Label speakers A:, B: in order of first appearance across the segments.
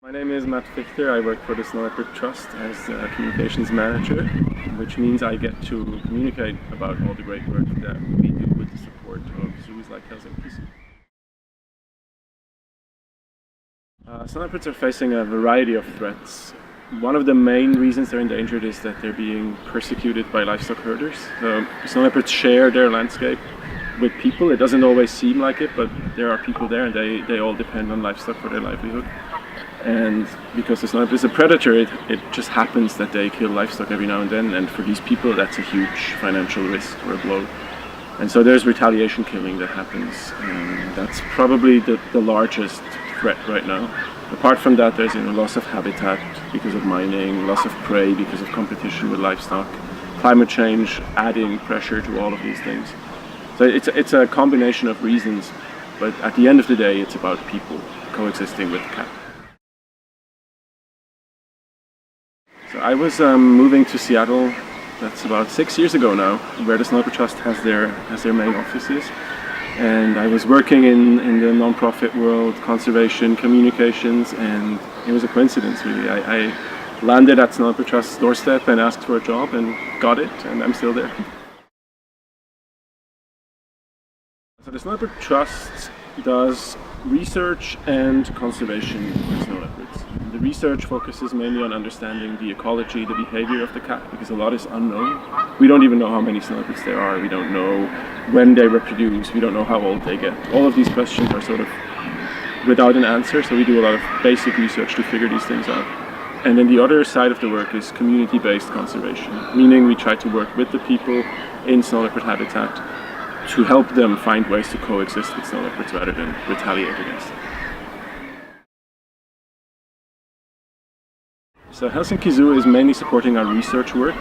A: My name is Fiecher. I work for the Leopard Trust as a communications manager, which means I get to communicate about all the great work that we do with the support of zoos like Helsinki Zoo. Leopards are facing a variety of threats. One of the main reasons they're endangered is that they're being persecuted by livestock herders. So leopards share their landscape with people. It doesn't always seem like it, but there are people there and they all depend on livestock for their livelihood. And because the leopard is a predator, it just happens that they kill livestock every now and then, and for these people that's a huge financial risk or a blow. And so there's retaliation killing that happens, and that's probably the largest threat right now. Apart from that, there's loss of habitat because of mining, loss of prey because of competition with livestock, climate change adding pressure to all of these things. So it's a combination of reasons, but at the end of the day it's about people coexisting with the cat. So I was moving to Seattle, that's about 6 years ago now, where the Leopard Trust has their main offices. And I was working in the non-profit world, conservation, communications, and it was a coincidence really. I landed at Leopard Trust's doorstep and asked for a job and got it, and I'm still there. So the Leopard Trust does research and conservation for snow leopards. The research focuses mainly on understanding the ecology, the behavior of the cat, because a lot is unknown. We don't even know how many snow leopards there are, we don't know when they reproduce, we don't know how old they get. All of these questions are sort of without an answer, so we do a lot of basic research to figure these things out. And then the other side of the work is community-based conservation, meaning we try to work with the people in snow leopard habitat to help them find ways to coexist with snow leopards rather than retaliate against them. So Helsinki Zoo is mainly supporting our research work,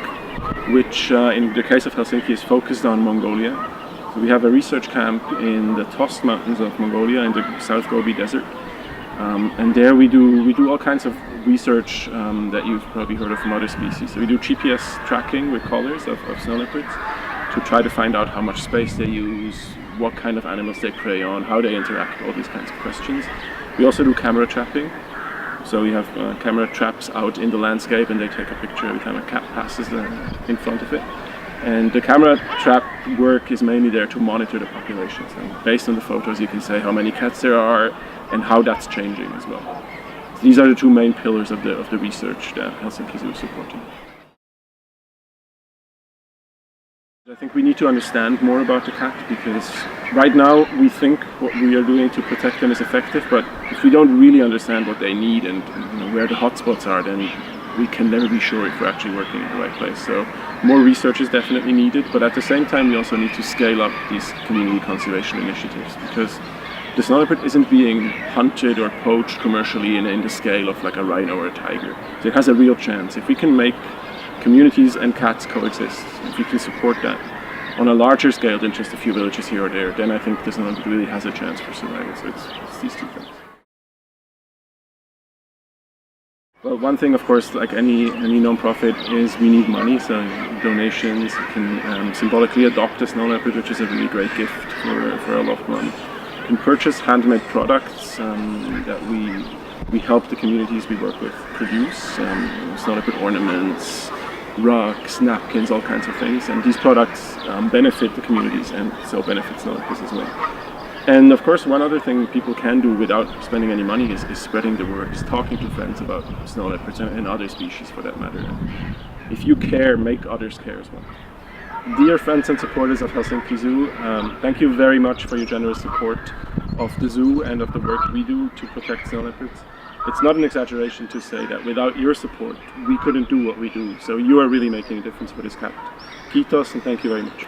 A: which in the case of Helsinki is focused on Mongolia. So we have a research camp in the Tost Mountains of Mongolia in the South Gobi Desert. And there we do all kinds of research that you've probably heard of from other species. So we do GPS tracking with collars of snow leopards to try to find out how much space they use, what kind of animals they prey on, how they interact, all these kinds of questions. We also do camera trapping. So we have camera traps out in the landscape and they take a picture every time a cat passes in front of it. And the camera trap work is mainly there to monitor the populations. And based on the photos you can say how many cats there are and how that's changing as well. So these are the two main pillars of the research that Helsinki Zoo is supporting. I think we need to understand more about the cat, because right now we think what we are doing to protect them is effective, but if we don't really understand what they need and where the hotspots are, then we can never be sure if we're actually working in the right place. So more research is definitely needed, but at the same time we also need to scale up these community conservation initiatives, because the snow leopard isn't being hunted or poached commercially in the scale of like a rhino or a tiger. So it has a real chance. If we can make communities and cats coexist, if we can support that on a larger scale than just a few villages here or there, then I think this leopard really has a chance for survival. So it's these two things. Well, one thing, of course, like any non-profit, is we need money. So donations, you can symbolically adopt a snow leopard, which is a really great gift for a loved one. You can purchase handmade products that we help the communities we work with produce, snow leopard ornaments, rugs, napkins, all kinds of things, and these products benefit the communities and so benefit snow leopards as well. And of course, one other thing people can do without spending any money is spreading the word, is talking to friends about snow leopards and other species for that matter. And if you care, make others care as well. Dear friends and supporters of Helsinki Zoo, thank you very much for your generous support of the zoo and of the work we do to protect snow leopards. It's not an exaggeration to say that without your support, we couldn't do what we do. So you are really making a difference for this cat. Kiitos and thank you very much.